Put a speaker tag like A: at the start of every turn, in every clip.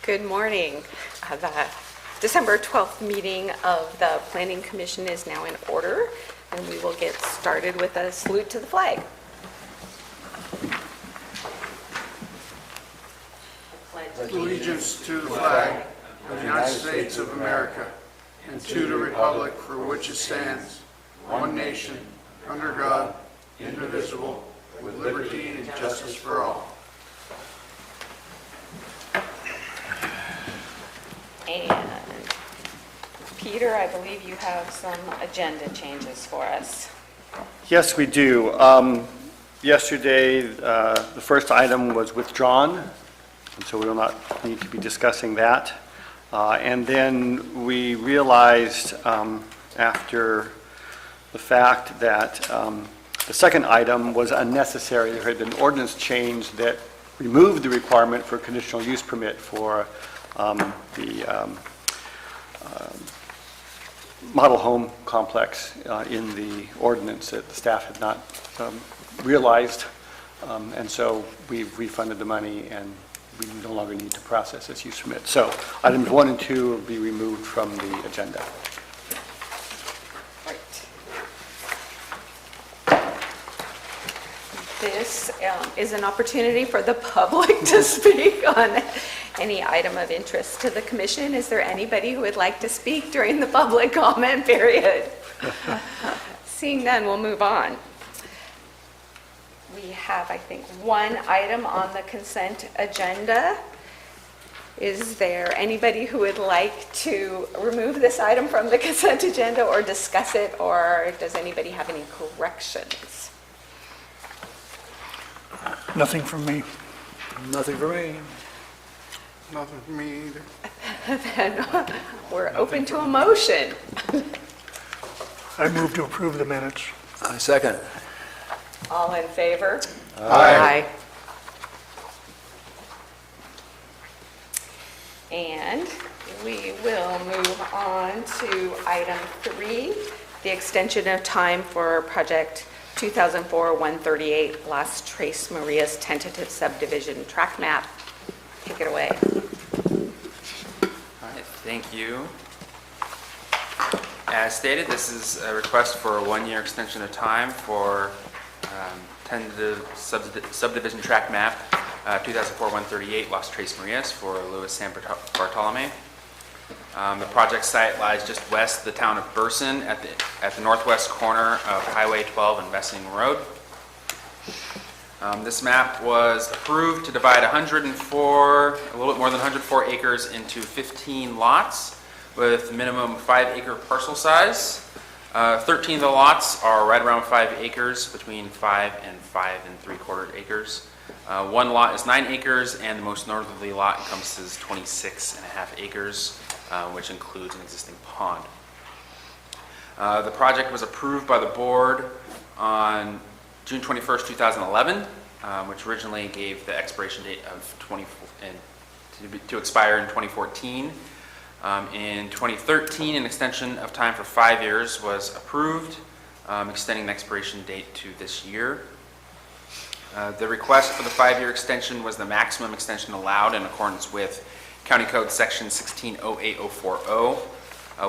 A: Good morning. The December 12th meeting of the Planning Commission is now in order, and we will get started with a salute to the flag.
B: Allegiance to the flag of the United States of America and to the republic for which it stands, one nation, under God, indivisible, with liberty and justice for all.
A: And Peter, I believe you have some agenda changes for us.
C: Yes, we do. Yesterday, the first item was withdrawn, and so we will not need to be discussing that. And then we realized after the fact that the second item was unnecessary. There had been an ordinance change that removed the requirement for a conditional use permit for the model home complex in the ordinance that the staff had not realized. And so we've refunded the money and we no longer need to process this use permit. So items 1 and 2 will be removed from the agenda.
A: Right. This is an opportunity for the public to speak on any item of interest to the commission. Is there anybody who would like to speak during the public comment period? Seeing none, we'll move on. We have, I think, one item on the consent agenda. Is there anybody who would like to remove this item from the consent agenda or discuss it, or does anybody have any corrections?
B: Nothing from me.
D: Nothing for me.
B: Nothing from me either.
A: Then we're open to a motion.
B: I move to approve the minutes.
D: I second.
A: All in favor?
B: Aye.
A: And we will move on to item 3, the extension of time for project 2004-138 Las Tres Marias tentative subdivision track map. Take it away.
E: All right, thank you. As stated, this is a request for a 1-year extension of time for tentative subdivision track map 2004-138 Las Tres Marias for Luis San Bartolome. The project site lies just west of the town of Burson at the northwest corner of Highway 12 and Messing Road. This map was approved to divide a little bit more than 104 acres into 15 lots with minimum 5-acre parcel size. 13 of the lots are right around 5 acres, between 5 and 5 3/4 acres. One lot is 9 acres, and the most northerly lot encompasses 26.5 acres, which includes an existing pond. The project was approved by the board on June 21st, 2011, which originally gave the expiration date of to expire in 2014. In 2013, an extension of time for 5 years was approved, extending the expiration date to this year. The request for the 5-year extension was the maximum extension allowed in accordance with County Code Section 1608040,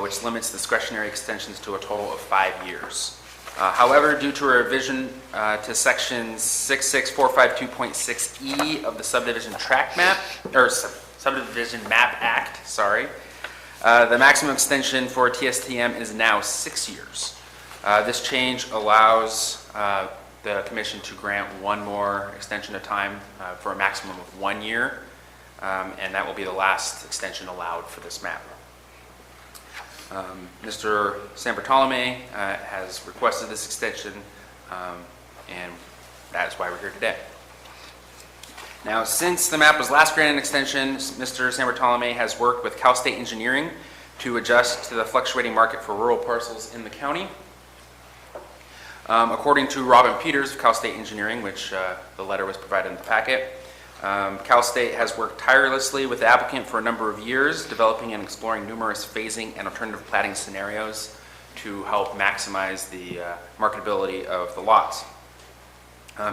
E: which limits discretionary extensions to a total of 5 years. However, due to a revision to Section 66452.6E of the Subdivision Map Act, the maximum extension for TSTM is now 6 years. This change allows the commission to grant one more extension of time for a maximum of 1 year, and that will be the last extension allowed for this map. Mr. San Bartolome has requested this extension, and that's why we're here today. Now, since the map was last granted an extension, Mr. San Bartolome has worked with Cal State Engineering to adjust to the fluctuating market for rural parcels in the county. According to Robin Peters of Cal State Engineering, which the letter was provided in the packet, Cal State has worked tirelessly with the applicant for a number of years, developing and exploring numerous phasing and alternative platting scenarios to help maximize the marketability of the lots.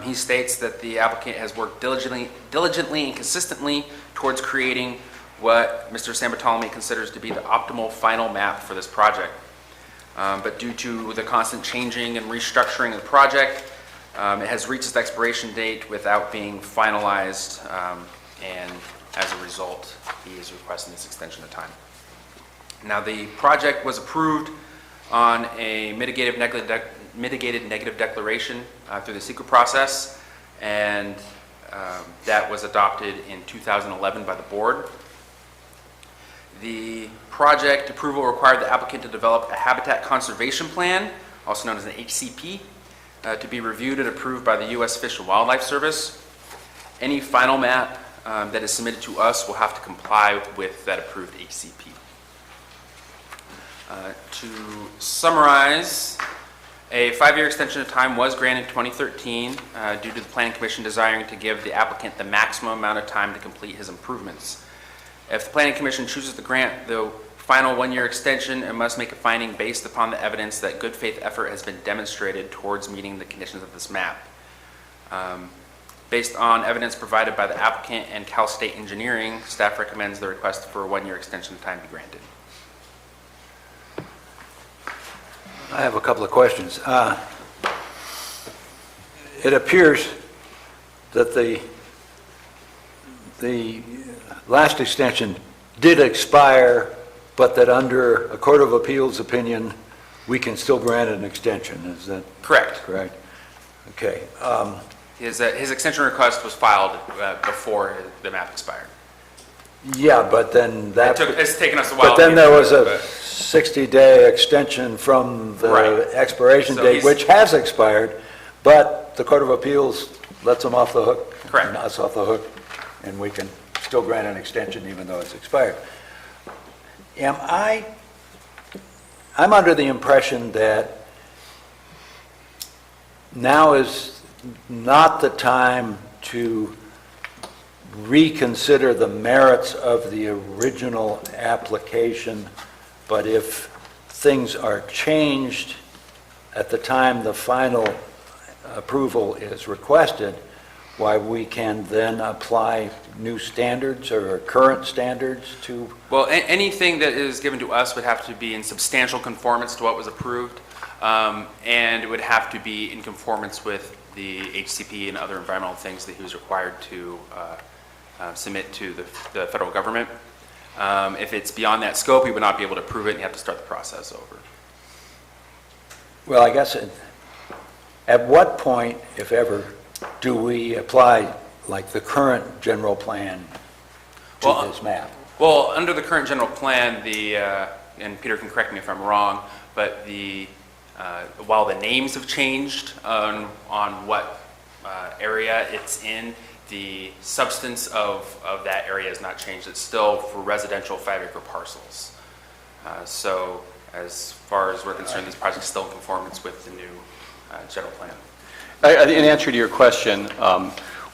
E: He states that the applicant has worked diligently and consistently towards creating what Mr. San Bartolome considers to be the optimal final map for this project. But due to the constant changing and restructuring of the project, it has reached its expiration date without being finalized, and as a result, he is requesting this extension of time. Now, the project was approved on a mitigated negative declaration through the secret process, and that was adopted in 2011 by the board. The project approval required the applicant to develop a habitat conservation plan, also known as an HCP, to be reviewed and approved by the U.S. Fish and Wildlife Service. Any final map that is submitted to us will have to comply with that approved HCP. To summarize, a 5-year extension of time was granted in 2013 due to the Planning Commission desiring to give the applicant the maximum amount of time to complete his improvements. If the Planning Commission chooses to grant the final 1-year extension, it must make a finding based upon the evidence that good faith effort has been demonstrated towards meeting the conditions of this map. Based on evidence provided by the applicant and Cal State Engineering, staff recommends the request for a 1-year extension of time be granted.
D: I have a couple of questions. It appears that the last extension did expire, but that under a Court of Appeals opinion, we can still grant an extension. Is that
E: Correct.
D: correct? Okay.
E: His extension request was filed before the map expired.
D: Yeah, but then that...
E: It's taken us a while.
D: But then
E: to
D: there
E: get
D: was
E: through
D: a
E: it,
D: 60-day extension from the
E: Right.
D: expiration
E: So
D: date,
E: he's-
D: which has expired, but the Court of Appeals lets them off the hook.
E: Correct.
D: And us off the hook, and we can still grant an extension even though it's expired. I'm under the impression that now is not the time to reconsider the merits of the original application, but if things are changed at the time the final approval is requested, why we can then apply new standards or current standards to...
E: Well, anything that is given to us would have to be in substantial conformance to what was approved, and it would have to be in conformance with the HCP and other environmental things that he was required to submit to the federal government. If it's beyond that scope, he would not be able to approve it, and you have to start the process over.
D: Well, I guess, at what point, if ever, do we apply, like, the current general plan to this map?
E: Well, under the current general plan, and Peter can correct me if I'm wrong, but while the names have changed on what area it's in, the substance of that area has not changed. It's still for residential 5-acre parcels. So as far as we're concerned, this project is still in conformance with the new general plan.
C: In answer to your question,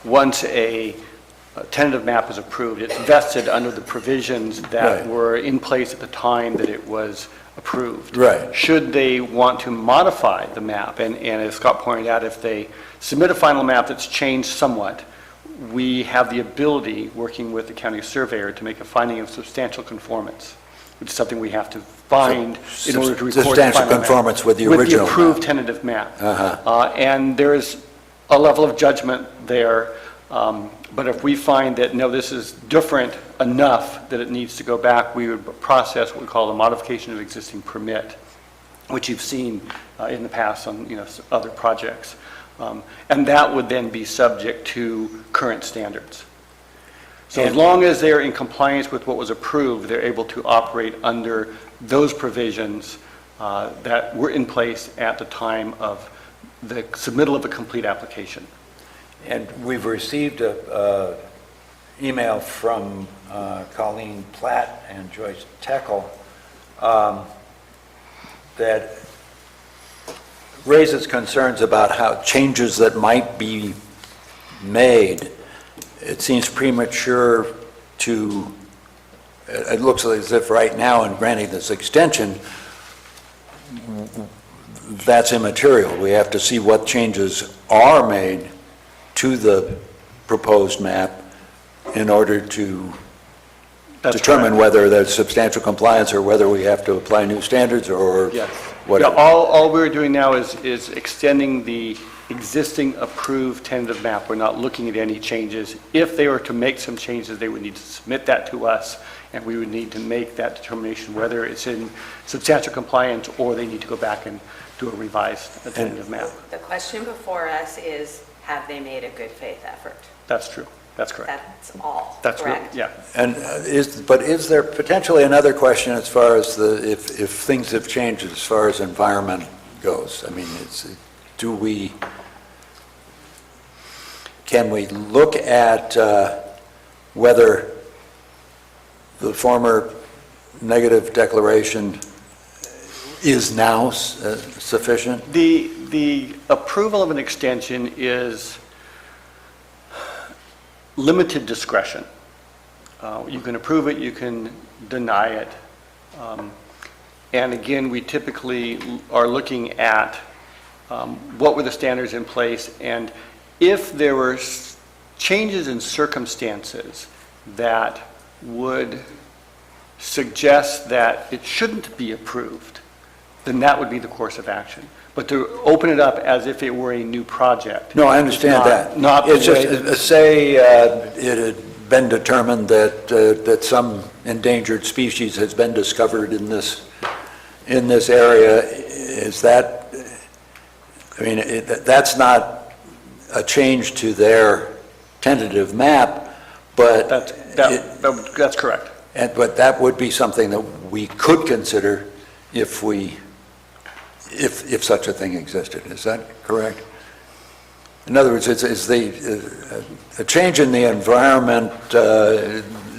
C: once a tentative map is approved, it's vested under the provisions that
D: Right.
C: were in place at the time that it was approved.
D: Right.
C: Should they want to modify the map, and as Scott pointed out, if they submit a final map that's changed somewhat, we have the ability, working with the county surveyor, to make a finding of substantial conformance, which is something we have to find in order to record the
D: Substantial
C: final map.
D: conformance with the
C: With
D: original
C: the approved
D: map.
C: tentative map.
D: Uh-huh.
C: And there is a level of judgment there, but if we find that, no, this is different enough that it needs to go back, we would process what we call a modification of existing permit, which you've seen in the past on, other projects. And that would then be subject to current standards. So as long as they're in compliance with what was approved, they're able to operate under those provisions that were in place at the time of the submittal of a complete application.
D: And we've received a email from Colleen Platt and Joyce Teckel that raises concerns about how changes that might be made. It seems premature to, it looks as if right now in granting this extension, that's immaterial. We have to see what changes are made to the proposed map in order to
C: That's
D: determine
C: correct.
D: whether there's substantial compliance or whether we have to apply new standards or
C: Yes.
D: whatever.
C: Yeah, all we're doing now is extending the existing approved tentative map. We're not looking at any changes. If they were to make some changes, they would need to submit that to us, and we would need to make that determination whether it's in substantial compliance or they need to go back and do a revised tentative map.
A: The question before us is, have they made a good faith effort?
C: That's true. That's correct.
A: That's all,
C: That's right,
A: correct?
C: yeah.
D: And is there potentially another question as far as if things have changed as far as environment goes? I mean, can we look at whether the former negative declaration is now sufficient?
C: The approval of an extension is limited discretion. You can approve it, you can deny it. And again, we typically are looking at what were the standards in place, and if there were changes in circumstances that would suggest that it shouldn't be approved, then that would be the course of action. But to open it up as if it were a new project.
D: No, I understand
C: is
D: that.
C: Not the
D: It's
C: way.
D: just, say it had been determined that some endangered species has been discovered in this area, is that, I mean, that's not a change to their tentative map, but.
C: That's correct.
D: But that would be something that we could consider if such a thing existed. Is that correct? In other words, is a change in the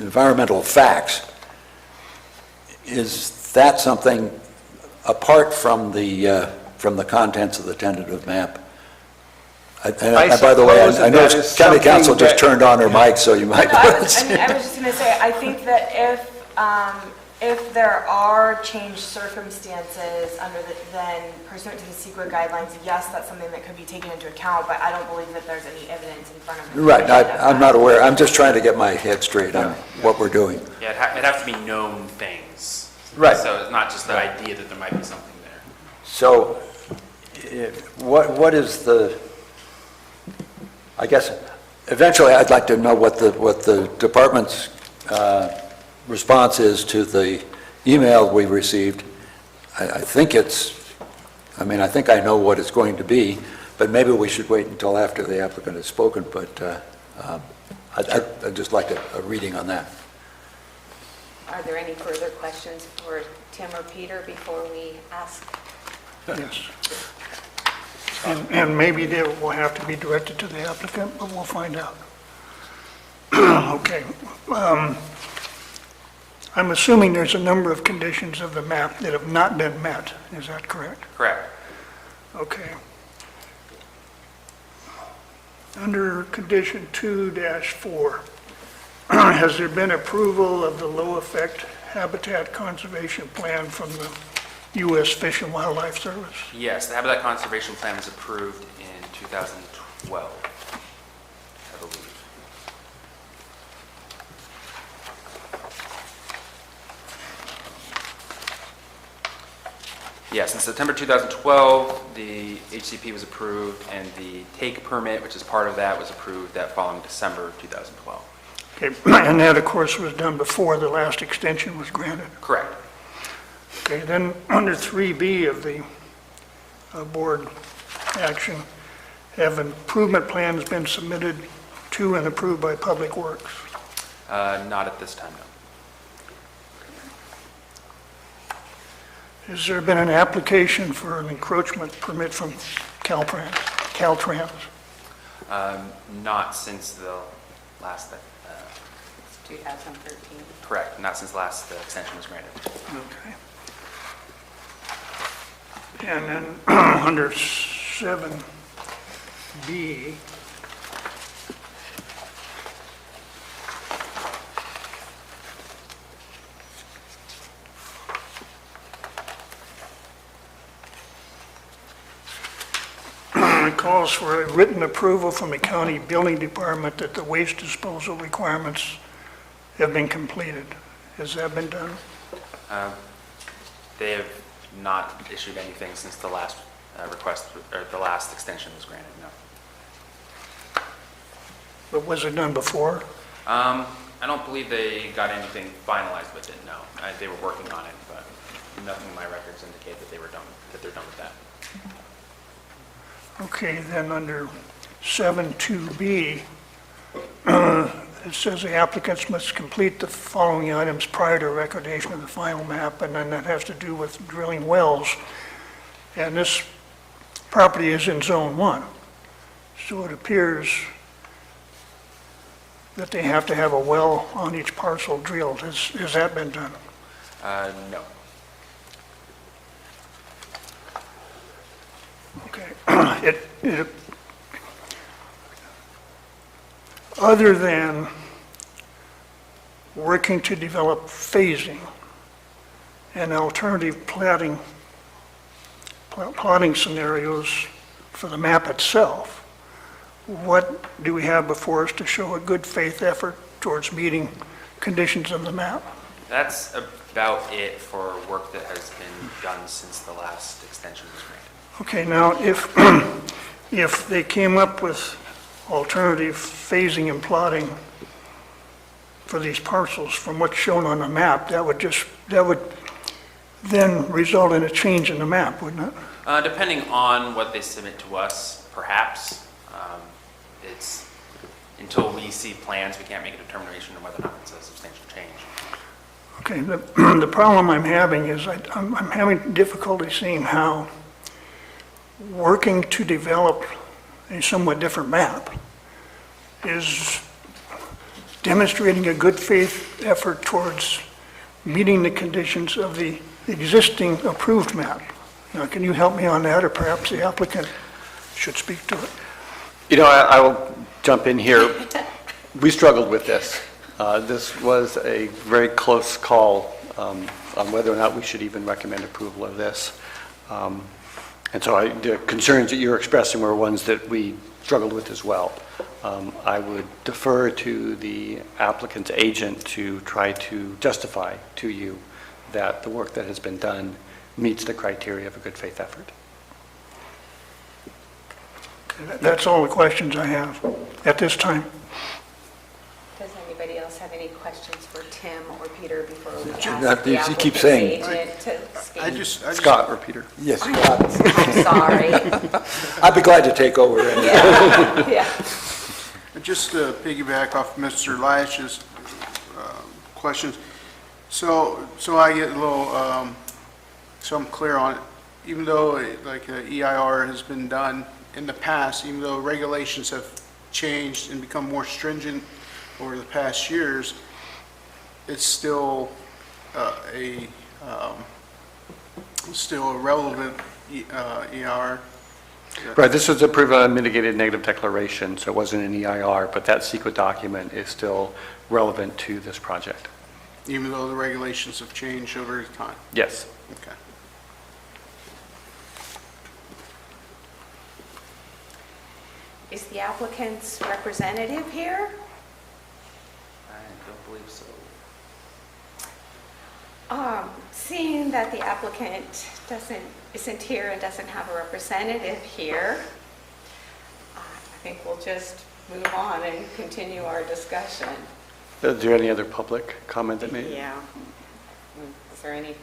D: environmental facts, is that something apart from the contents of the tentative map? And by the way,
C: suppose
D: I know
C: that is
D: county council
C: something
D: just
C: that-
D: turned on her mic, so you might.
F: No, I was just going to say, I think that if there are changed circumstances then pursuant to the CEQA guidelines, yes, that's something that could be taken into account, but I don't believe that there's any evidence in front of me.
D: Right, I'm not aware, I'm just trying to get my head straight on what we're doing.
E: Yeah, it'd have to be known things.
D: Right.
E: So it's not just the idea that there might be something there.
D: So, what is I guess, eventually I'd like to know what the department's response is to the email we received. I think I think I know what it's going to be, but maybe we should wait until after the applicant has spoken, but I'd just like a reading on that.
A: Are there any further questions for Tim or Peter before we ask?
G: Yes. And maybe they will have to be directed to the applicant, but we'll find out. Okay. I'm assuming there's a number of conditions of the map that have not been met. Is that correct?
E: Correct.
G: Okay. Under condition 2-4, has there been approval of the low-effect habitat conservation plan from the U.S. Fish and Wildlife Service?
E: Yes, the Habitat Conservation Plan was approved in 2012, I believe. Yes, in September 2012, the HCP was approved, and the take permit, which is part of that, was approved that following December 2012.
G: Okay, and that, of course, was done before the last extension was granted.
E: Correct.
G: Okay, then under 3B of the board action, have improvement plans been submitted to and approved by Public Works?
E: Not at this time, no.
G: Has there been an application for an encroachment permit from Caltrans?
E: Not since the last,
A: 2013.
E: correct, not since the last extension was granted.
G: Okay. And then under 7B, calls for a written approval from the county building department that the waste disposal requirements have been completed. Has that been done?
E: They have not issued anything since the last request, or the last extension was granted, no.
G: But was it done before?
E: I don't believe they got anything finalized with it, no. They were working on it, but nothing in my records indicate that they're done with that.
G: Okay, then under 7.2B, it says the applicants must complete the following items prior to recordation of the final map, and then that has to do with drilling wells. And this property is in Zone 1, so it appears that they have to have a well on each parcel drilled. Has that been done?
E: No.
G: Okay. Other than working to develop phasing and alternative plotting scenarios for the map itself, what do we have before us to show a good faith effort towards meeting conditions of the map?
E: That's about it for work that has been done since the last extension was granted.
G: Okay, now, if they came up with alternative phasing and plotting for these parcels from what's shown on the map, that would then result in a change in the map, wouldn't it?
E: Depending on what they submit to us, perhaps. It's, until we see plans, we can't make a determination on whether or not it's a substantial change.
G: Okay, the problem I'm having is I'm having difficulty seeing how working to develop a somewhat different map is demonstrating a good faith effort towards meeting the conditions of the existing approved map. Now, can you help me on that, or perhaps the applicant should speak to it?
C: You know, I will jump in here. We struggled with this. This was a very close call on whether or not we should even recommend approval of this. And so the concerns that you're expressing were ones that we struggled with as well. I would defer to the applicant's agent to try to justify to you that the work that has been done meets the criteria of a good faith effort.
G: That's all the questions I have at this time.
A: Does anybody else have any questions for Tim or Peter before we ask
D: Not-
A: the
D: you keep
A: applicant's
D: saying-
A: agent to speak?
B: I just,
C: Scott or Peter?
D: Yes,
A: I'm sorry.
D: I'd be glad to take over.
A: Yeah.
B: just to piggyback off Mr. Lyash's questions, so I get a little, so I'm clear on it, even though like EIR has been done in the past, even though regulations have changed and become more stringent over the past years, it's still still a relevant EIR.
C: Right, this was approved on a mitigated negative declaration, so it wasn't an EIR, but that CEQA document is still relevant to this project.
B: Even though the regulations have changed over time.
C: Yes.
B: Okay.
A: Is the applicant's representative here?
E: I don't believe so.
A: Seeing that the applicant isn't here and doesn't have a representative here, I think we'll just move on and continue our discussion.
C: Is there any other public comment that may?
A: Yeah. Is there any?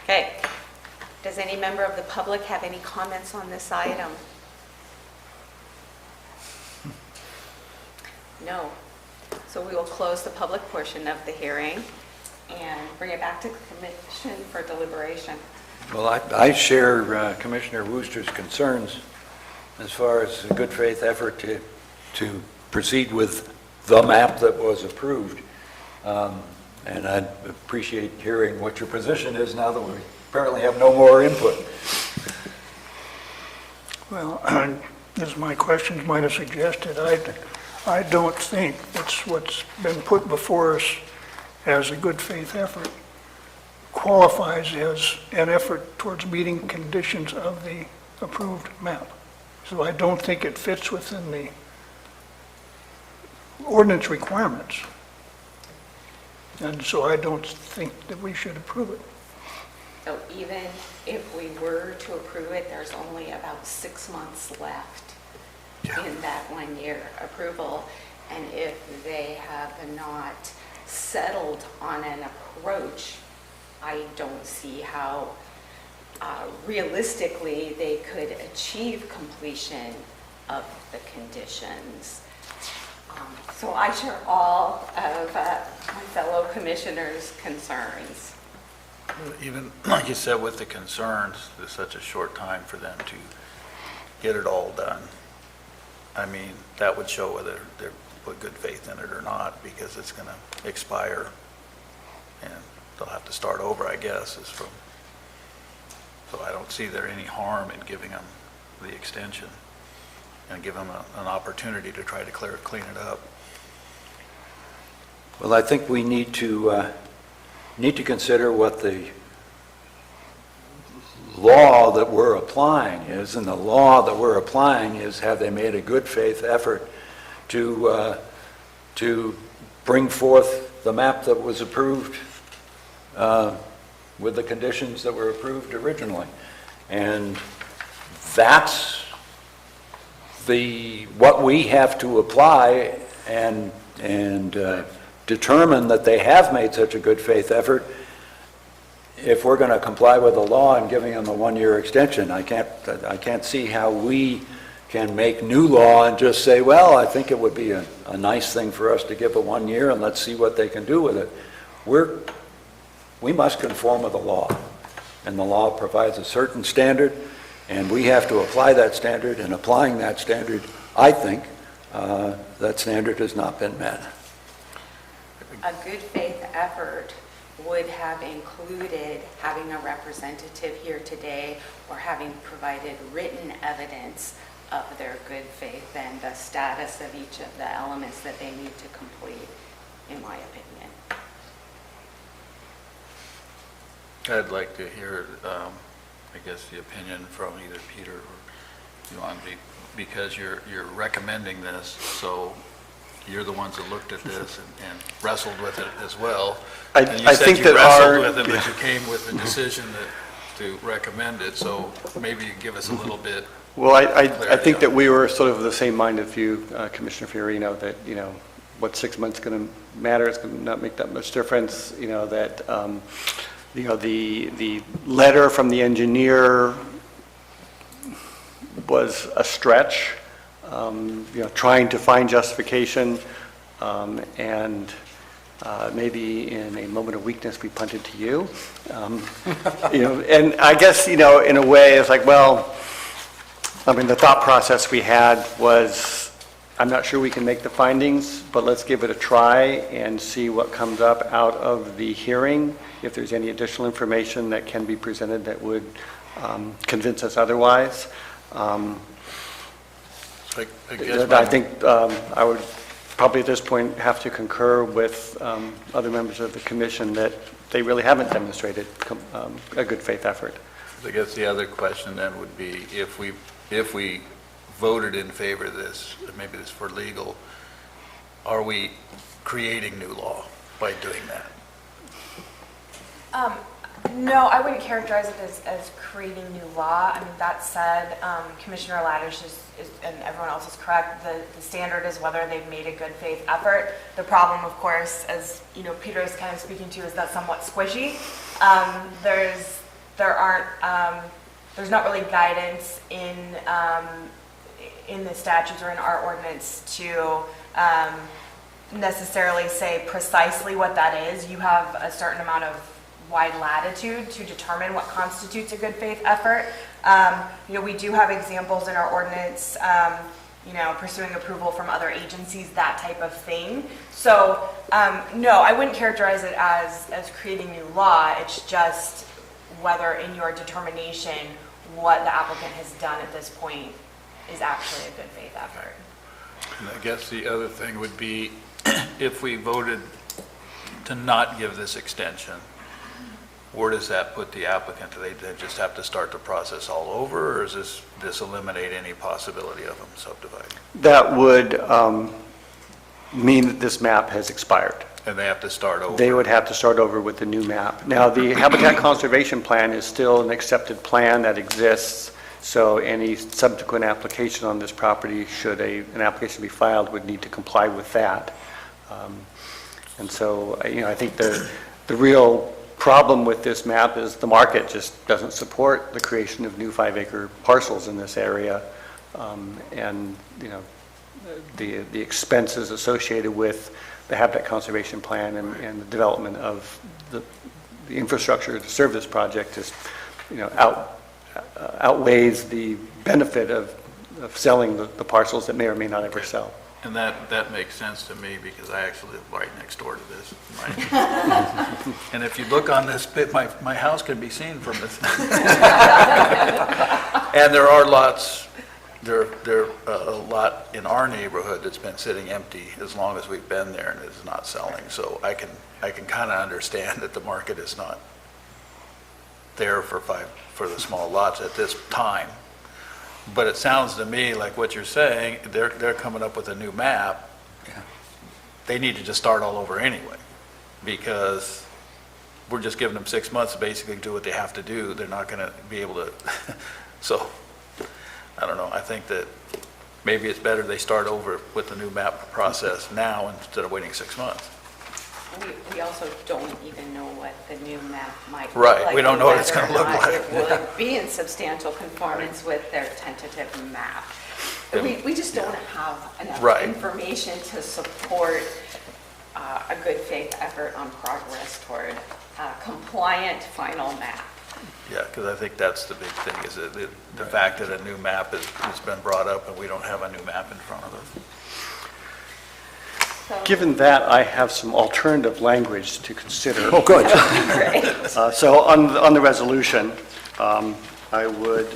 A: Okay. Does any member of the public have any comments on this item? No. So we will close the public portion of the hearing and bring it back to the commission for deliberation.
D: Well, I share Commissioner Wooster's concerns as far as a good faith effort to proceed with the map that was approved. And I'd appreciate hearing what your position is now that we apparently have no more input.
G: Well, as my questions might have suggested, I don't think what's been put before us as a good faith effort qualifies as an effort towards meeting conditions of the approved map. So I don't think it fits within the ordinance requirements. And so I don't think that we should approve it.
A: So even if we were to approve it, there's only about 6 months left in that 1-year approval. And if they have not settled on an approach, I don't see how realistically they could achieve completion of the conditions. So I share all of my fellow commissioners' concerns.
H: Even, like you said, with the concerns, there's such a short time for them to get it all done. I mean, that would show whether they put good faith in it or not, because it's going to expire, and they'll have to start over, I guess, so I don't see there any harm in giving them the extension and give them an opportunity to try to clean it up.
D: Well, I think we need to consider what the law that we're applying is, and the law that we're applying is, have they made a good faith effort to bring forth the map that was approved with the conditions that were approved originally? And that's what we have to apply and determine that they have made such a good faith effort if we're going to comply with the law and giving them a 1-year extension. I can't see how we can make new law and just say, well, I think it would be a nice thing for us to give a 1 year and let's see what they can do with it. We must conform with the law, and the law provides a certain standard, and we have to apply that standard, and applying that standard, I think, that standard has not been met.
A: A good faith effort would have included having a representative here today or having provided written evidence of their good faith and the status of each of the elements that they need to complete, in my opinion.
H: I'd like to hear, I guess, the opinion from either Peter or Yuan, because you're recommending this, so you're the ones that looked at this and wrestled with it as well.
C: I think that
H: you wrestled with it, but you came with the decision to recommend it, so maybe you give us a little bit.
C: Well, I think that we were sort of the same mind as you, Commissioner Fiorino, that, what 6 months going to matter, it's going to not make that much difference, that, the letter from the engineer was a stretch, trying to find justification, and maybe in a moment of weakness, we punted to you. And I guess, in a way, it's like, well, the thought process we had was, I'm not sure we can make the findings, but let's give it a try and see what comes up out of the hearing, if there's any additional information that can be presented that would convince us otherwise. I think I would probably at this point have to concur with other members of the commission that they really haven't demonstrated a good faith effort.
H: I guess the other question then would be, if we voted in favor of this, maybe this for legal, are we creating new law by doing that?
F: No, I wouldn't characterize it as creating new law. That said, Commissioner Laddish and everyone else is correct. The standard is whether they've made a good faith effort. The problem, of course, as Peter is kind of speaking to, is that's somewhat squishy. There's not really guidance in the statutes or in our ordinance to necessarily say precisely what that is. You have a certain amount of wide latitude to determine what constitutes a good faith effort. We do have examples in our ordinance, pursuing approval from other agencies, that type of thing. So, no, I wouldn't characterize it as creating new law. It's just whether in your determination what the applicant has done at this point is actually a good faith effort.
H: And I guess the other thing would be, if we voted to not give this extension, where does that put the applicant? Do they just have to start the process all over, or does this eliminate any possibility of them subdividing?
C: That would mean that this map has expired.
H: And they have to start over?
C: They would have to start over with the new map. Now, the Habitat Conservation Plan is still an accepted plan that exists, so any subsequent application on this property, should an application be filed, would need to comply with that. And so, I think the real problem with this map is the market just doesn't support the creation of new 5-acre parcels in this area. And, the expenses associated with the Habitat Conservation Plan and the development of the infrastructure to serve this project is, outweighs the benefit of selling the parcels that may or may not ever sell.
H: And that makes sense to me, because I actually live right next door to this. Right? And if you look on this bit, my house can be seen from this. And there are lots, there a lot in our neighborhood that's been sitting empty as long as we've been there and is not selling. So I can kind of understand that the market is not there for the small lots at this time. But it sounds to me like what you're saying, they're coming up with a new map. They need to just start all over anyway, because we're just giving them 6 months to basically do what they have to do. They're not going to be able to. So, I don't know. I think that maybe it's better they start over with the new map process now instead of waiting 6 months.
A: We also don't even know what the new map might look
H: Right,
A: like.
H: we don't know what it's gonna
A: whether or
H: look
A: not
H: like.
A: It would be in substantial conformance with their tentative map. But we just don't have enough
H: Right.
A: information to support a good faith effort on progress toward a compliant final map.
H: Yeah, because I think that's the big thing, is that the fact that a new map has been brought up and we don't have a new map in front of us.
A: So-
C: Given that, I have some alternative language to consider.
D: Oh, good.
A: Great.
C: So on the resolution, I would,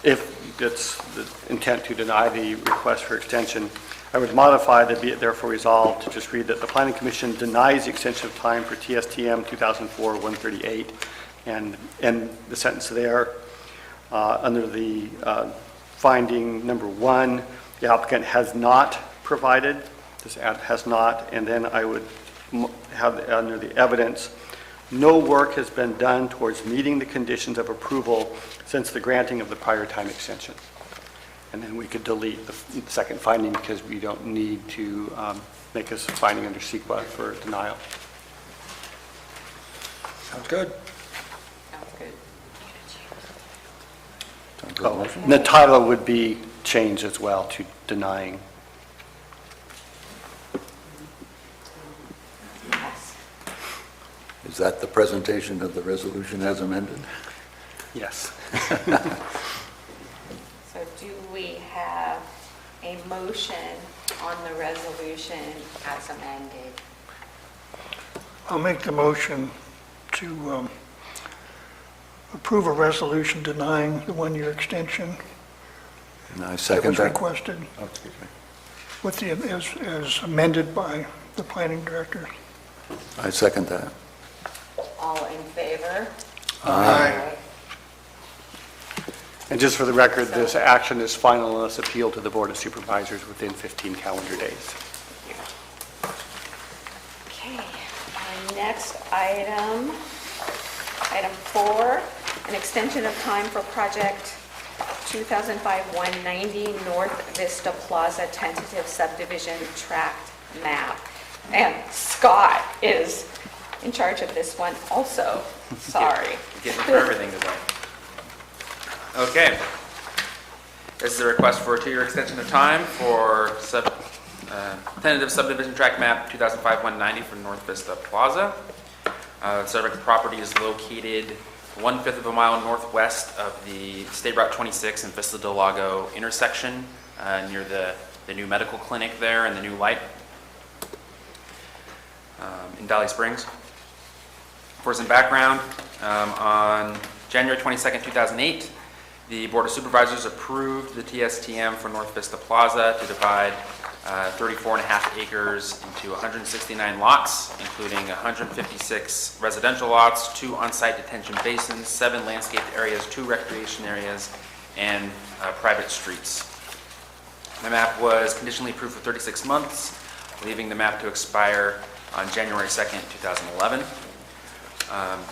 C: if it's the intent to deny the request for extension, I would modify the be it therefore resolved to just read that the Planning Commission denies the extension of time for TSTM 2004-138, and end the sentence there. Under the finding number 1, the applicant has not provided, this app has not, and then I would have under the evidence, no work has been done towards meeting the conditions of approval since the granting of the prior time extension. And then we could delete the second finding, because we don't need to make a finding under CEQA for denial.
D: Sounds good.
A: Sounds good.
D: Sounds good motion.
C: And the title would be changed as well to denying.
A: Yes.
D: Is that the presentation of the resolution as amended?
C: Yes.
A: So do we have a motion on the resolution as amended?
G: I'll make the motion to approve a resolution denying the one-year extension
D: And I
G: that
D: second
G: was
D: that.
G: requested,
D: Oh, excuse me.
G: with as amended by the planning director.
D: I second that.
A: All in favor?
B: Aye.
C: And just for the record, this action is final unless appealed to the Board of Supervisors within 15 calendar days.
A: Okay, our next item, item 4, an extension of time for project 2005-190 North Vista Plaza tentative subdivision tract map. And Scott is in charge of this one also, sorry.
E: Getting for everything today. Okay. This is a request for a 2-year extension of time for tentative subdivision tract map 2005-190 for North Vista Plaza. The subject property is located 1/5 of a mile northwest of the State Route 26 and Vista del Lago intersection, near the new medical clinic there and the new light in Valley Springs. For some background, on January 22nd, 2008, the Board of Supervisors approved the TSTM for North Vista Plaza to divide 34.5 acres into 169 lots, including 156 residential lots, 2 on-site detention basins, 7 landscaped areas, 2 recreation areas, and private streets. The map was conditionally approved for 36 months, leaving the map to expire on January 2nd, 2011.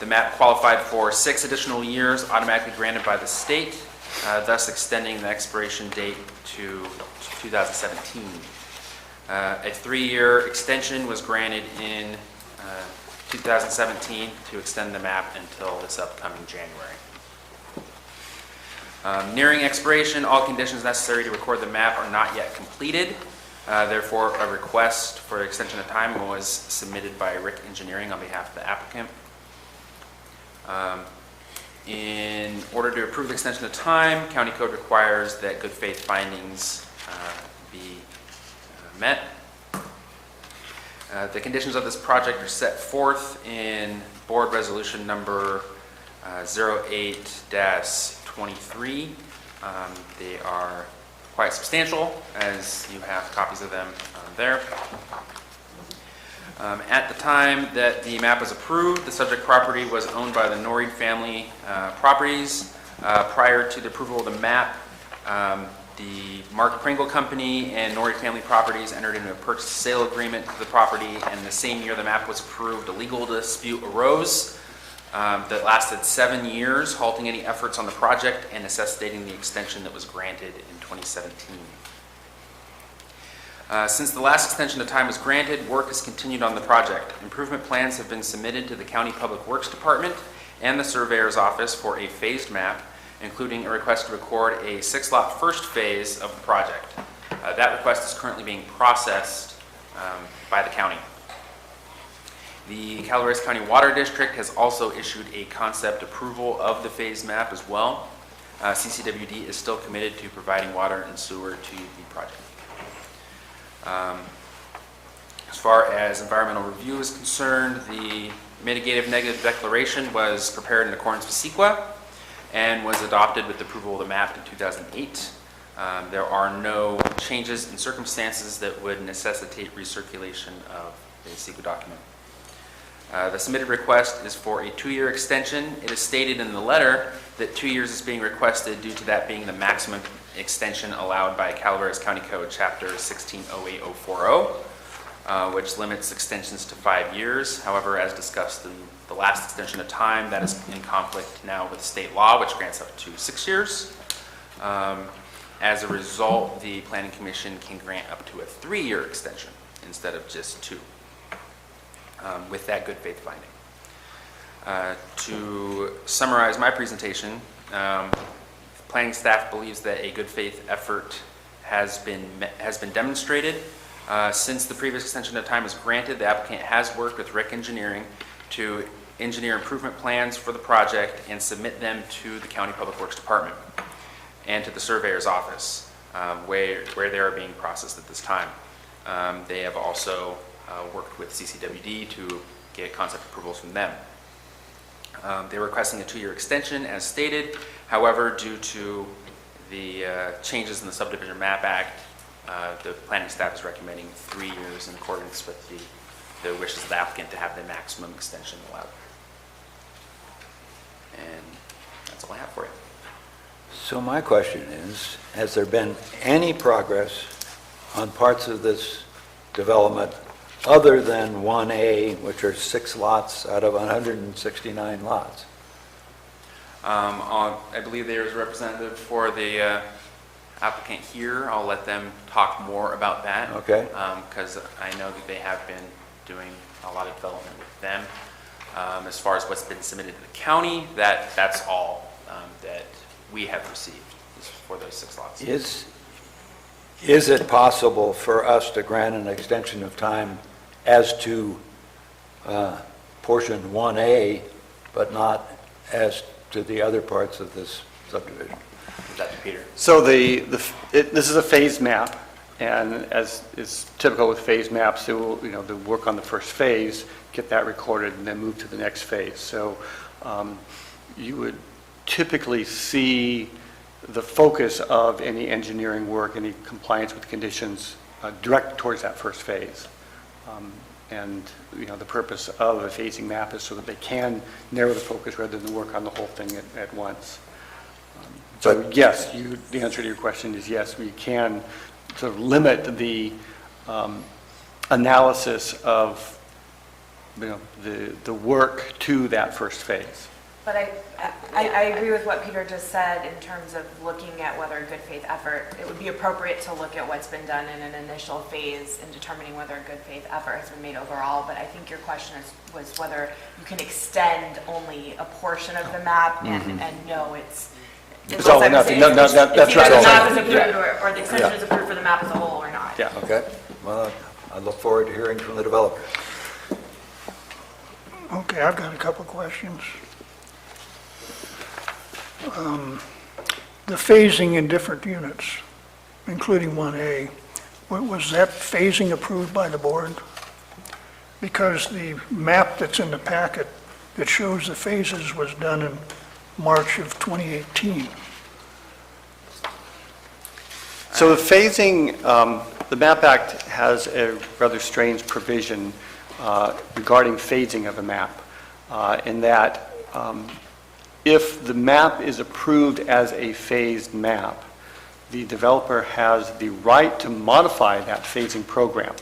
E: The map qualified for 6 additional years automatically granted by the state, thus extending the expiration date to 2017. A 3-year extension was granted in 2017 to extend the map until this upcoming January. Nearing expiration, all conditions necessary to record the map are not yet completed. Therefore, a request for extension of time was submitted by Rick Engineering on behalf of the applicant. In order to approve the extension of time, county code requires that good faith findings be met. The conditions of this project are set forth in board resolution number 08-23. They are quite substantial, as you have copies of them there. At the time that the map was approved, the subject property was owned by the Norrie family properties. Prior to the approval of the map, the Mark Pringle Company and Norrie family properties entered into a purchase and sale agreement to the property, and the same year the map was approved, a legal dispute arose that lasted 7 years, halting any efforts on the project and necessitating the extension that was granted in 2017. Since the last extension of time was granted, work has continued on the project. Improvement plans have been submitted to the County Public Works Department and the Surveyor's Office for a phased map, including a request to record a 6-lot first phase of the project. That request is currently being processed by the county. The Calaveras County Water District has also issued a concept approval of the phased map as well. CCWD is still committed to providing water and sewer to the project. As far as environmental review is concerned, the mitigative negative declaration was prepared in accordance with CEQA and was adopted with the approval of the map in 2008. There are no changes in circumstances that would necessitate recirculation of the CEQA document. The submitted request is for a 2-year extension. It is stated in the letter that 2 years is being requested due to that being the maximum extension allowed by Calaveras County Code Chapter 1608040, which limits extensions to 5 years. However, as discussed in the last extension of time, that is in conflict now with state law, which grants up to 6 years. As a result, the Planning Commission can grant up to a 3-year extension instead of just 2. With that good faith finding. To summarize my presentation, planning staff believes that a good faith effort has been demonstrated. Since the previous extension of time was granted, the applicant has worked with Rick Engineering to engineer improvement plans for the project and submit them to the County Public Works Department and to the Surveyor's Office, where they are being processed at this time. They have also worked with CCWD to get concept approvals from them. They're requesting a 2-year extension as stated. However, due to the changes in the Subdivision Map Act, the planning staff is recommending 3 years in accordance with the wishes of the applicant to have the maximum extension allowed. And that's all I have for you.
D: So my question is, has there been any progress on parts of this development other than 1A, which are 6 lots out of 169 lots?
E: I believe there is a representative for the applicant here. I'll let them talk more about that.
D: Okay.
E: Because I know that they have been doing a lot of development with them. As far as what's been submitted to the county, that's all that we have received is for those 6 lots.
D: Is it possible for us to grant an extension of time as to portion 1A, but not as to the other parts of this subdivision?
E: Dr. Peter.
C: So this is a phased map, and as is typical with phased maps, they will, they'll work on the first phase, get that recorded, and then move to the next phase. So you would typically see the focus of any engineering work, any compliance with conditions direct towards that first phase. And, the purpose of a phasing map is so that they can narrow the focus rather than work on the whole thing at once. So yes, the answer to your question is yes, we can sort of limit the analysis of, the work to that first phase.
F: But I agree with what Peter just said in terms of looking at whether a good faith effort, it would be appropriate to look at what's been done in an initial phase in determining whether a good faith effort has been made overall. But I think your question was whether you can extend only a portion of the map and no, it's
C: all or nothing. No, that's right.
F: It's either the map is approved or the extension is approved for the map as a whole or not.
C: Yeah.
D: Okay, well, I look forward to hearing from the developer.
G: Okay, I've got a couple questions. The phasing in different units, including 1A, was that phasing approved by the board? Because the map that's in the packet that shows the phases was done in March of 2018.
C: So the phasing, the MAP Act has a rather strange provision regarding phasing of a map, in that if the map is approved as a phased map, the developer has the right to modify that phasing program.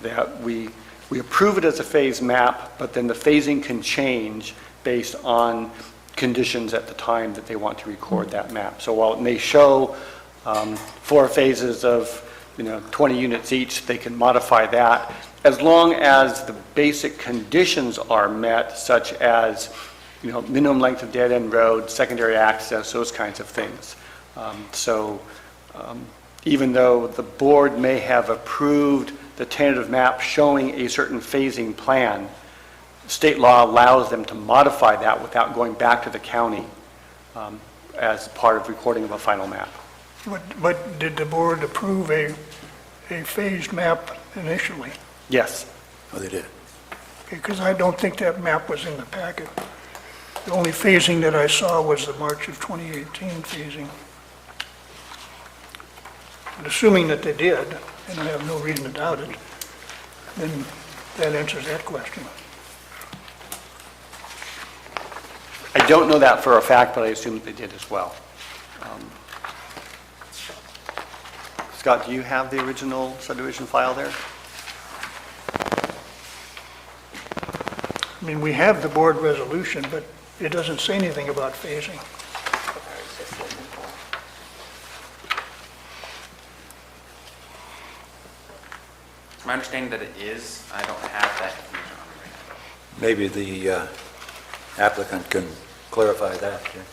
C: That we approve it as a phased map, but then the phasing can change based on conditions at the time that they want to record that map. So while it may show 4 phases of 20 units each, they can modify that as long as the basic conditions are met, such as minimum length of dead-end road, secondary access, those kinds of things. Even though the board may have approved the tentative map showing a certain phasing plan, state law allows them to modify that without going back to the county as part of recording of a final map.
G: But did the board approve a phased map initially?
C: Yes.
D: Oh, they did.
G: Because I don't think that map was in the packet. The only phasing that I saw was the March of 2018 phasing. And assuming that they did, and I have no reason to doubt it, then that answers that question.
C: I don't know that for a fact, but I assume that they did as well. Scott, do you have the original subdivision file there?
G: I mean, we have the board resolution, but it doesn't say anything about phasing.
E: It's my understanding that it is. I don't have that information on me right now.
D: Maybe the applicant can clarify that. Yeah.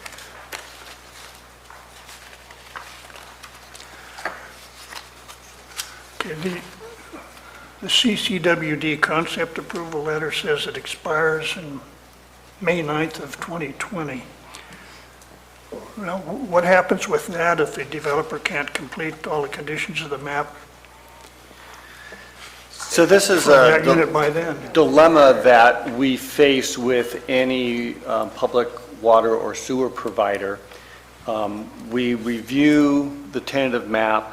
G: Okay, the CCWD concept approval letter says it expires in May 9th of 2020. Now, what happens with that if the developer can't complete all the conditions of the map
C: So this is
G: for that
C: a
G: unit by then?
C: dilemma that we face with any public water or sewer provider. We review the tentative map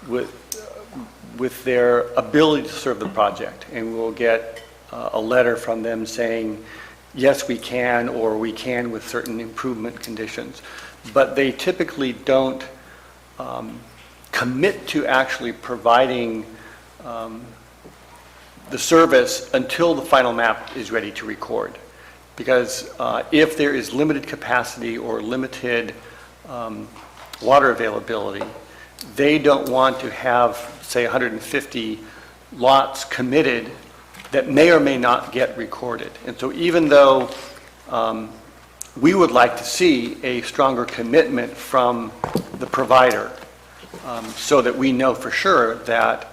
C: with their ability to serve the project, and we'll get a letter from them saying, yes, we can, or we can with certain improvement conditions. But they typically don't commit to actually providing the service until the final map is ready to record. Because if there is limited capacity or limited water availability, they don't want to have, say, 150 lots committed that may or may not get recorded. And so even though we would like to see a stronger commitment from the provider so that we know for sure that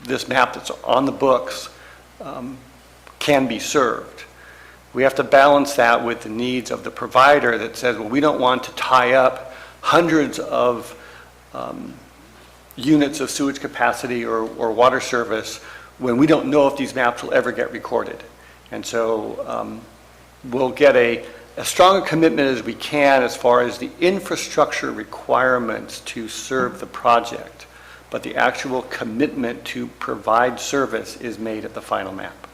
C: this map that's on the books can be served, we have to balance that with the needs of the provider that says, well, we don't want to tie up hundreds of units of sewage capacity or water service when we don't know if these maps will ever get recorded. And so we'll get a stronger commitment as we can as far as the infrastructure requirements to serve the project. but the actual commitment to provide service is made at the final map.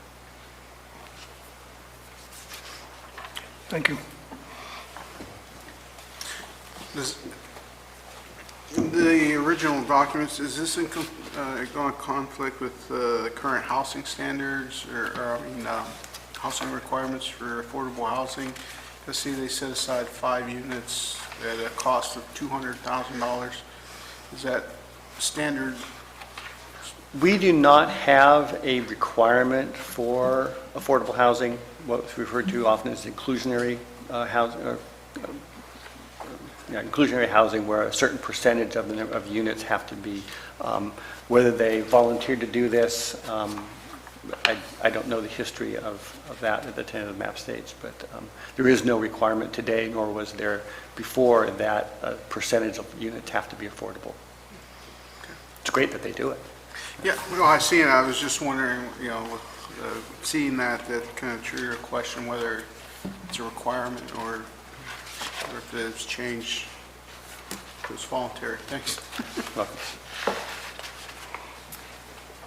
G: Thank you.
B: The original documents, is this going to conflict with current housing standards or housing requirements for affordable housing? I see they set aside 5 units at a cost of $200,000. Is that standard?
C: We do not have a requirement for affordable housing, what's referred to often as inclusionary housing, inclusionary housing, where a certain percentage of units have to be, whether they volunteered to do this, I don't know the history of that at the tentative map stage, but there is no requirement today, nor was there before, that a percentage of units have to be affordable. It's great that they do it.
B: Yeah, well, I seen it. I was just wondering, with seeing that kind of triggered a question whether it's a requirement or if it's changed, if it's voluntary. Thanks.
C: Welcome.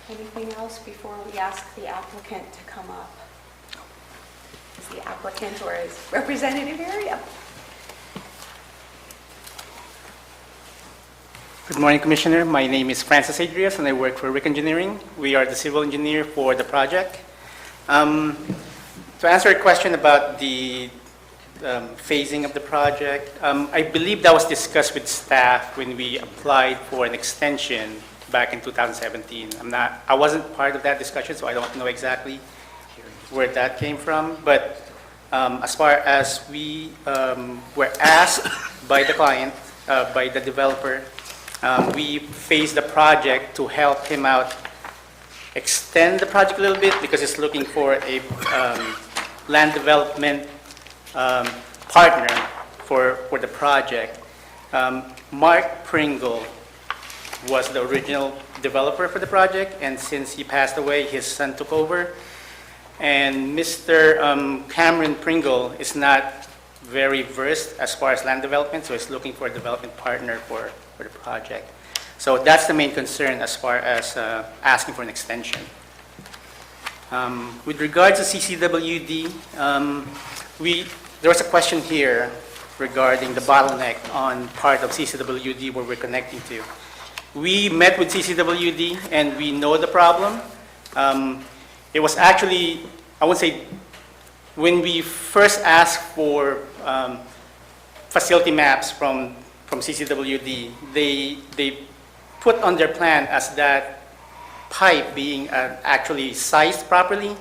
A: Anything else before we ask the applicant to come up? Is the applicant or is representative area?
I: Good morning, Commissioner. My name is Francis Adrias, and I work for Rick Engineering. We are the civil engineer for the project. To answer a question about the phasing of the project, I believe that was discussed with staff when we applied for an extension back in 2017. I wasn't part of that discussion, so I don't know exactly where that came from. But as far as we were asked by the client, by the developer, we phased the project to help him out extend the project a little bit because he's looking for a land development partner for the project. Mark Pringle was the original developer for the project, and since he passed away, his son took over. And Mr. Cameron Pringle is not very versed as far as land development, so he's looking for a development partner for the project. So that's the main concern as far as asking for an extension. With regards to CCWD, there was a question here regarding the bottleneck on part of CCWD where we're connecting to. We met with CCWD and we know the problem. It was actually, I would say, when we first asked for facility maps from CCWD, they put on their plan as that pipe being actually sized properly,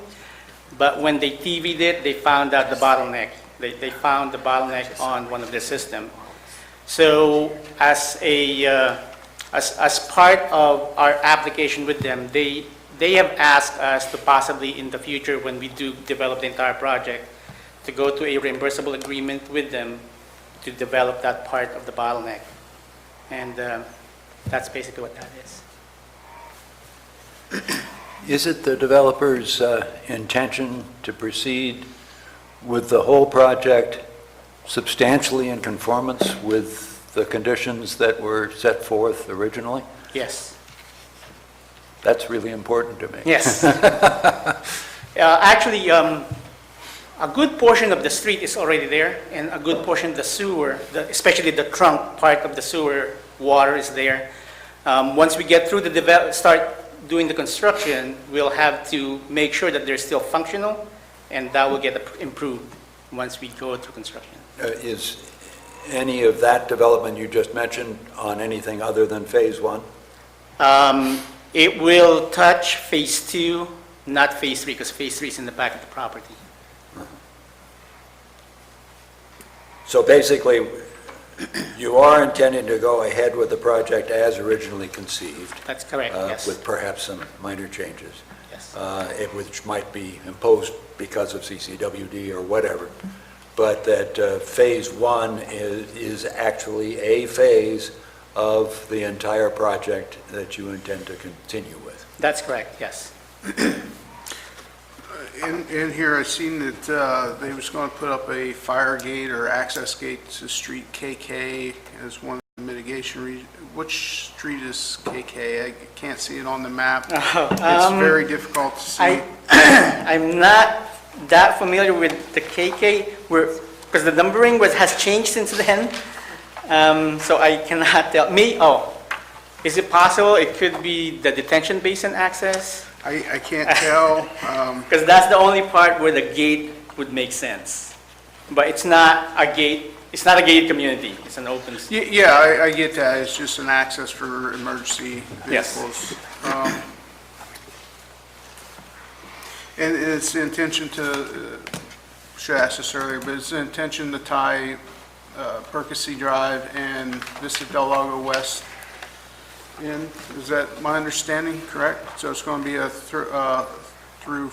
I: but when they TV'd it, they found out the bottleneck. They found the bottleneck on one of their systems. So as part of our application with them, they have asked us to possibly in the future, when we do develop the entire project, to go to a reimbursable agreement with them to develop that part of the bottleneck. And that's basically what that is.
D: Is it the developer's intention to proceed with the whole project substantially in conformance with the conditions that were set forth originally?
I: Yes.
D: That's really important to me.
I: Yes. Actually, a good portion of the street is already there, and a good portion of the sewer, especially the trunk part of the sewer water is there. Once we get through start doing the construction, we'll have to make sure that they're still functional, and that will get improved once we go through construction.
D: Is any of that development you just mentioned on anything other than Phase 1?
I: It will touch Phase 2, not Phase 3, because Phase 3 is in the back of the property.
D: So basically, you are intending to go ahead with the project as originally conceived?
I: That's correct, yes.
D: With perhaps some minor changes?
I: Yes.
D: Which might be imposed because of CCWD or whatever, but that Phase 1 is actually a phase of the entire project that you intend to continue with?
I: That's correct, yes.
B: In here, I've seen that they was going to put up a fire gate or access gate to Street KK as one of the mitigation region. Which street is KK? I can't see it on the map. It's
I: um,
B: very difficult to see.
I: I'm not that familiar with the KK, because the numbering has changed since then, so I cannot tell. Is it possible it could be the detention basin access?
B: I can't tell.
I: Because that's the only part where the gate would make sense. But it's not a gate, it's not a gated community, it's an open.
B: Yeah, I get that. It's just an access for emergency
I: Yes.
B: vehicles. And it's the intention to, should ask this earlier, but it's the intention to tie Percy Drive and Vista Del Lago West in. Is that my understanding, correct? So it's going to be a through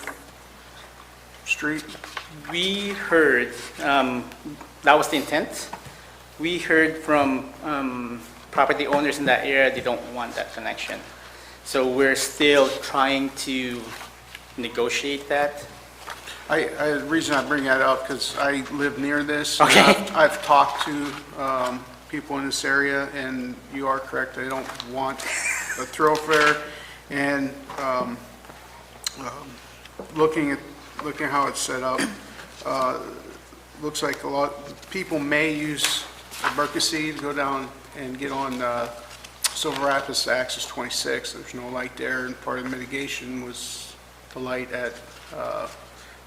B: street?
I: We heard, that was the intent. We heard from property owners in that area, they don't want that connection. So we're still trying to negotiate that.
B: The reason I bring that up, because I live near this. and
I: Okay.
B: I've talked to people in this area, and you are correct, they don't want a thoroughfare. And looking how it's set up, looks like a lot, people may use Berkesee to go down and get on Silver Rapids to access 26. There's no light there, and part of the mitigation was the light at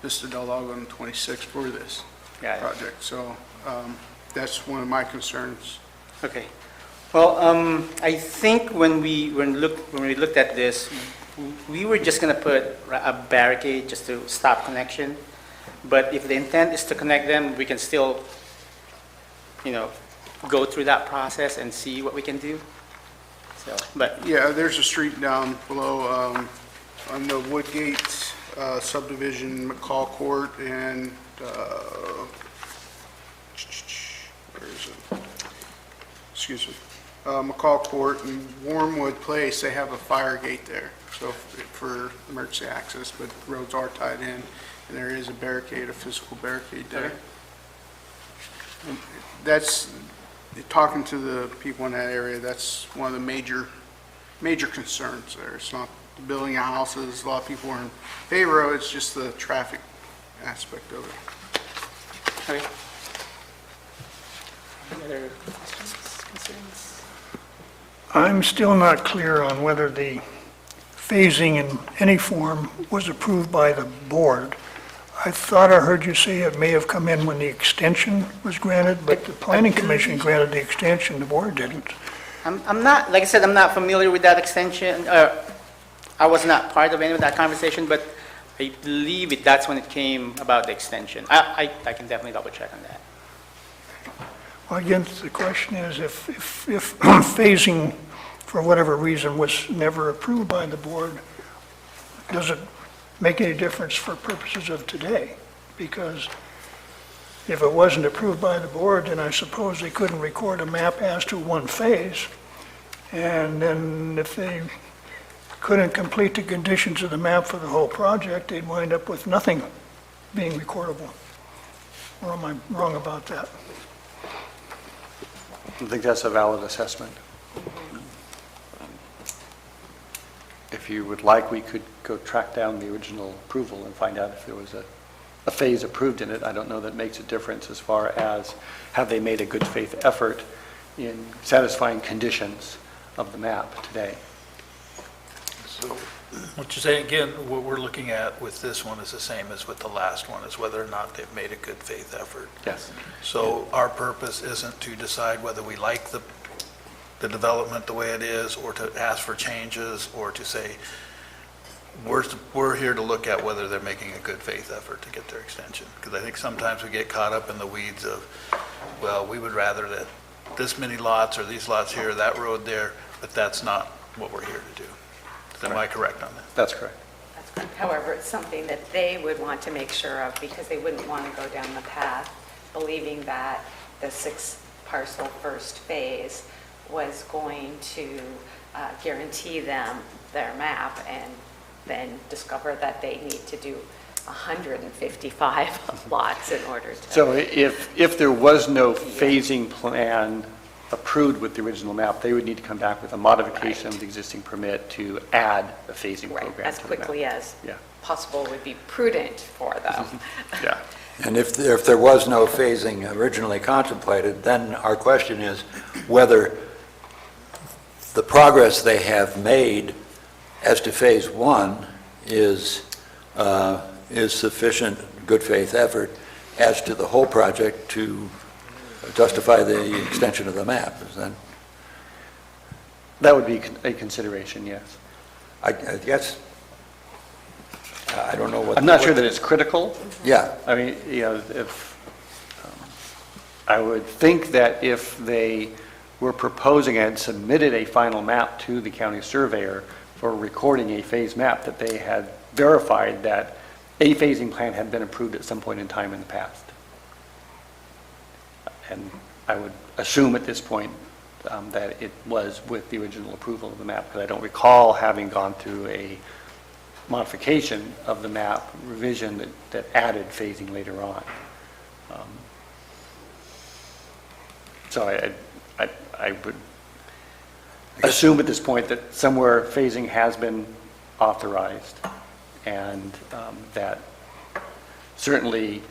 B: Vista Del Lago and 26 for this
I: Got it.
B: project. So that's one of my concerns.
I: Okay. Well, I think when we looked at this, we were just going to put a barricade just to stop connection. But if the intent is to connect them, we can still, go through that process and see what we can do. So, but
B: Yeah, there's a street down below on the Woodgate subdivision, McCall Court, and where is it? Excuse me. McCall Court and Wormwood Place, they have a fire gate there, so for emergency access, but roads are tied in, and there is a barricade, a physical barricade there. And that's, talking to the people in that area, that's one of the major concerns there. It's not building houses, a lot of people are in favor of it, it's just the traffic aspect of it.
I: okay. Any other questions, concerns?
G: I'm still not clear on whether the phasing in any form was approved by the board. I thought I heard you say it may have come in when the extension was granted, but the planning commission granted the extension, the board didn't.
I: I'm not, like I said, I'm not familiar with that extension. I was not part of any of that conversation, but I believe that's when it came about the extension. I can definitely double check on that.
G: Well, again, the question is if phasing, for whatever reason, was never approved by the board, does it make any difference for purposes of today? Because if it wasn't approved by the board, then I suppose they couldn't record a map as to one phase. And then if they couldn't complete the conditions of the map for the whole project, they'd wind up with nothing being recordable. Or am I wrong about that?
C: I think that's a valid assessment. If you would like, we could go track down the original approval and find out if there was a phase approved in it. I don't know that makes a difference as far as have they made a good faith effort in satisfying conditions of the map today.
H: So what you're saying, again, what we're looking at with this one is the same as with the last one, is whether or not they've made a good faith effort.
C: Yes.
H: So our purpose isn't to decide whether we like the development the way it is, or to ask for changes, or to say, we're here to look at whether they're making a good faith effort to get their extension. Because I think sometimes we get caught up in the weeds of, well, we would rather that this many lots, or these lots here, that road there, but that's not what we're here to do. Am I correct on that?
C: That's correct.
A: That's correct. However, it's something that they would want to make sure of because they wouldn't want to go down the path believing that the 6-parcel first phase was going to guarantee them their map and then discover that they need to do 155 lots in order to.
C: So if there was no phasing plan approved with the original map, they would need to come back with a modification of the existing permit to add a phasing
A: Right,
C: program
A: as
C: to the map.
A: quickly as
C: Yeah,
A: possible would be prudent for them.
C: yeah.
D: And if there was no phasing originally contemplated, then our question is whether the progress they have made as to Phase 1 is sufficient good faith effort as to the whole project to justify the extension of the map. Is that,
C: That would be a consideration, yes.
D: I guess, I don't know what.
C: I'm not sure that it's critical.
D: Yeah,
C: I mean, you know, I would think that if they were proposing and submitted a final map to the county surveyor for recording a phase map, that they had verified that a phasing plan had been approved at some point in time in the past. And I would assume at this point that it was with the original approval of the map, because I don't recall having gone through a modification of the map revision that added phasing later on. So I would assume at this point that somewhere phasing has been authorized, and that certainly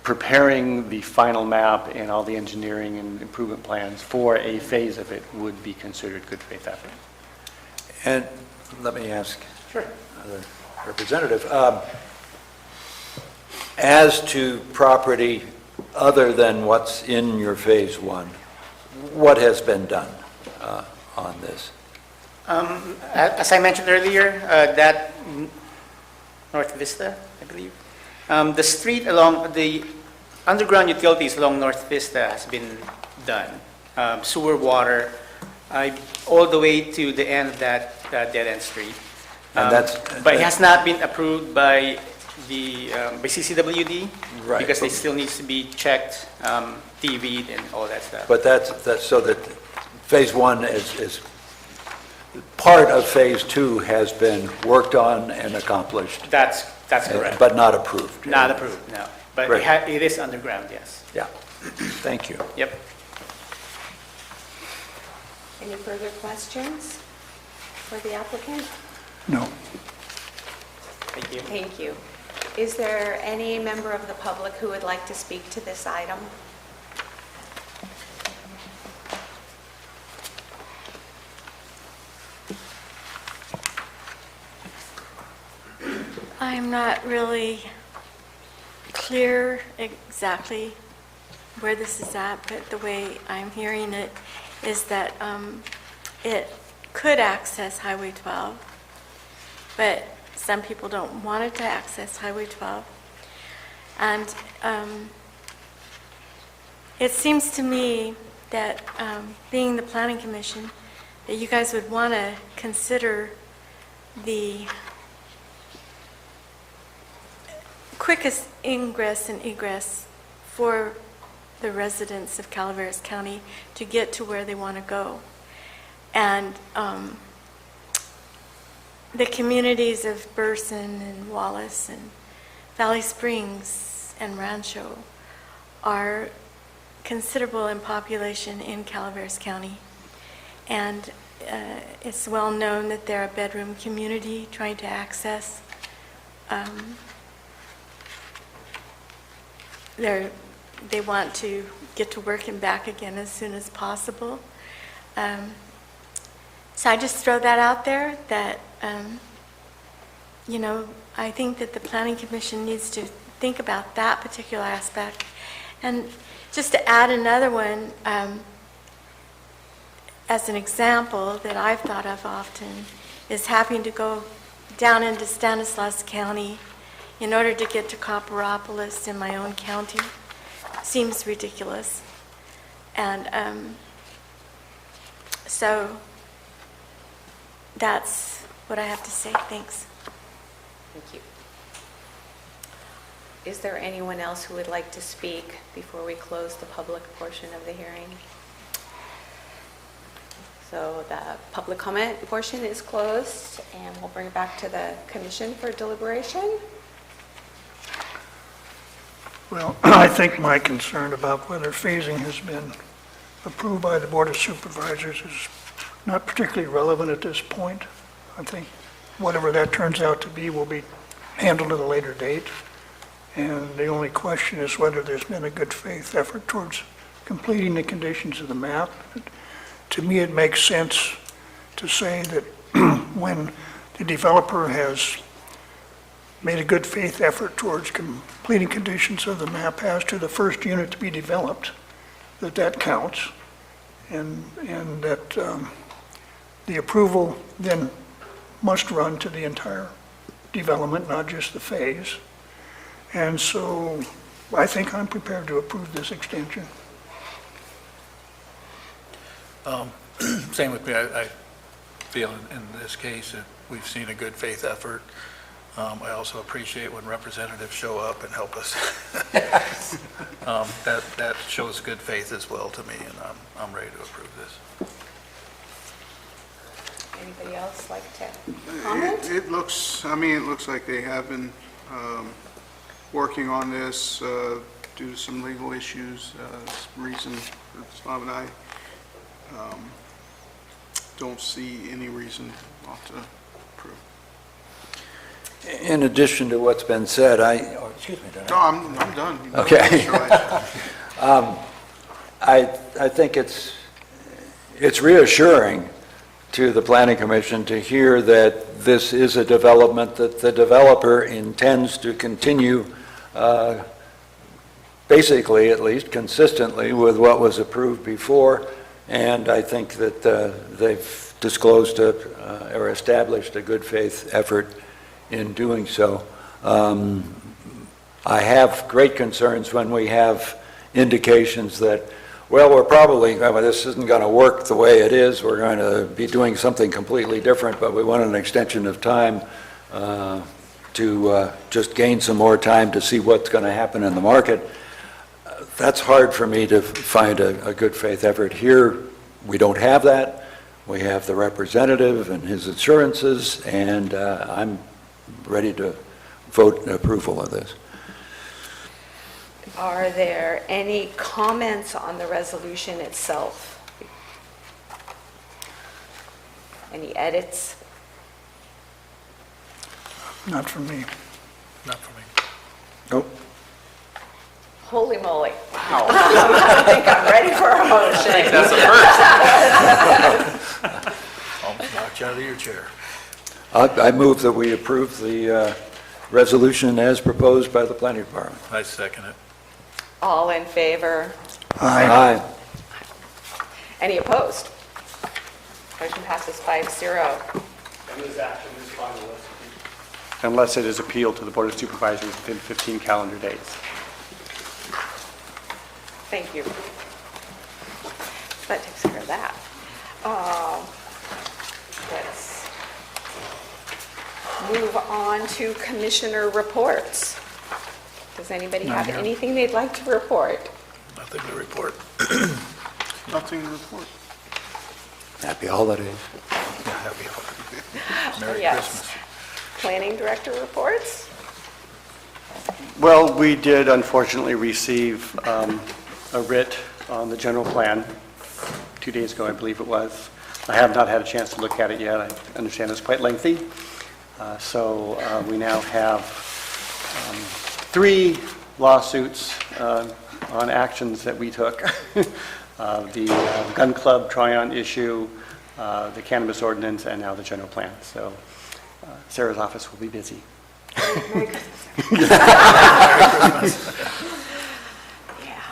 C: preparing the final map and all the engineering and improvement plans for a phase of it would be considered good faith effort.
D: and let me ask.
I: Sure.
D: The representative, as to property other than what's in your Phase 1, what has been done on this?
I: As I mentioned earlier, that North Vista, I believe, the street along, the underground utilities along North Vista has been done. Sewer, water, all the way to the end of that dead-end street.
D: And that's-
I: But it has not been approved by by CCWD.
D: Right.
I: Because it still needs to be checked, TV'd and all that stuff.
D: But that's so that Phase 1 is, part of Phase 2 has been worked on and accomplished,
I: That's correct.
D: but not approved.
I: Not approved, no. But
D: Great.
I: it is underground, yes.
D: Yeah, thank you.
I: Yep.
A: Any further questions for the applicant?
G: No.
I: Thank you.
A: Thank you. Is there any member of the public who would like to speak to this item?
J: I'm not really clear exactly where this is at, but the way I'm hearing it is that it could access Highway 12, but some people don't want it to access Highway 12. And it seems to me that being the Planning Commission, that you guys would want to consider the quickest ingress and egress for the residents of Calaveras County to get to where they want to go. And the communities of Burson and Wallace and Valley Springs and Rancho are considerable in population in Calaveras County. And it's well known that they're a bedroom community trying to access they want to get to work and back again as soon as possible. So I just throw that out there that, I think that the Planning Commission needs to think about that particular aspect. And just to add another one, as an example that I've thought of often, is having to go down into Stanislaus County in order to get to Copperopolis in my own county. Seems ridiculous. And so that's what I have to say. Thanks.
A: Thank you. Is there anyone else who would like to speak before we close the public portion of the hearing? So the public comment portion is closed, and we'll bring it back to the commission for deliberation.
G: Well, I think my concern about whether phasing has been approved by the Board of Supervisors is not particularly relevant at this point. I think whatever that turns out to be will be handled at a later date. And the only question is whether there's been a good faith effort towards completing the conditions of the map. To me, it makes sense to say that when the developer has made a good faith effort towards completing conditions of the map as to the first unit to be developed, that counts, and that the approval then must run to the entire development, not just the phase. And so I think I'm prepared to approve this extension.
H: Same with me. I feel in this case that we've seen a good faith effort. I also appreciate when representatives show up and help us. That shows good faith as well to me, and I'm ready to approve this.
A: Anybody else like to comment?
B: It looks like they have been working on this due to some legal issues. Some reason Slav and I don't see any reason not to approve.
D: In addition to what's been said, excuse me, did I?
B: No, I'm done.
D: Okay. I think it's reassuring to the Planning Commission to hear that this is a development that the developer intends to continue, basically at least consistently with what was approved before, and I think that they've disclosed or established a good faith effort in doing so. I have great concerns when we have indications that, well, this isn't going to work the way it is, we're going to be doing something completely different, but we want an extension of time to just gain some more time to see what's going to happen in the market. That's hard for me to find a good faith effort. Here, we don't have that. We have the representative and his assurances, and I'm ready to vote in approval of this.
A: Are there any comments on the resolution itself? Any edits?
G: Not for me.
H: Not for me.
D: Nope.
A: Holy moly. Wow. I think I'm ready for a motion.
E: That's a first.
H: Almost knocked you out of your chair.
D: I move that we approve the resolution as proposed by the planning department.
H: I second it.
A: All in favor?
D: Aye.
A: Any opposed? Motion passes 5-0.
C: And this action is final unless it is appealed to the Board of Supervisors within 15 calendar days.
A: Thank you. That takes care of that. Let's move on to commissioner reports. Does anybody have anything they'd like to report?
H: Nothing to report.
B: Nothing to report.
D: Happy holidays.
H: Yeah, happy holidays. Merry
A: Yes.
H: Christmas.
A: Planning director reports?
C: Well, we did unfortunately receive a writ on the general plan 2 days ago, I believe it was. I have not had a chance to look at it yet. I understand it's quite lengthy. So we now have 3 lawsuits on actions that we took. The gun club Tryon issue, the cannabis ordinance, and now the general plan. So Sarah's office will be busy.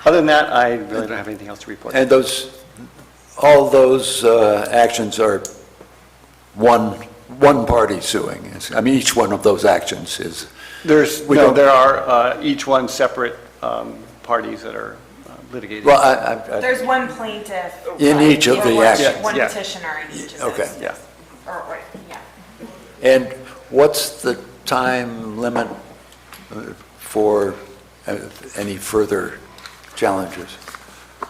C: Other than that, I really don't have anything else to report.
D: And all those actions are one party suing. I mean, each one of those actions is.
C: There are each one separate parties that are litigating.
D: Well,
F: There's one plaintiff.
D: In each of the
F: or
D: actions.
F: One
C: Yeah.
F: petitioner in each of those.
D: Okay.
C: Yeah.
F: Or, yeah.
D: And what's the time limit for any further challenges?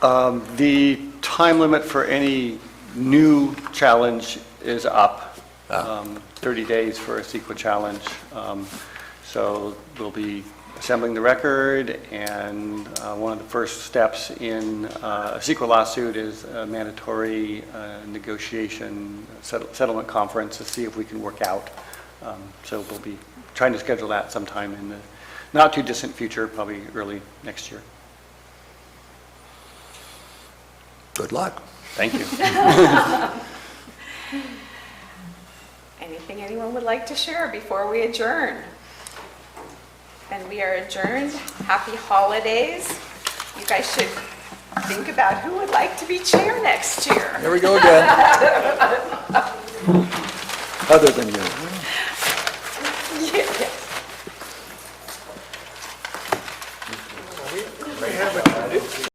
C: The time limit for any new challenge is up, 30 days for a CEQA challenge. So we'll be assembling the record, and one of the first steps in a secret lawsuit is a mandatory negotiation settlement conference to see if we can work out. So we'll be trying to schedule that sometime in the not too distant future, probably early next year.
D: Good luck.
C: Thank you.
A: Anything anyone would like to share before we adjourn? And we are adjourned. Happy holidays. You guys should think about who would like to be chair next year.
D: There we go again. Other than you.
A: Yeah.
G: We have a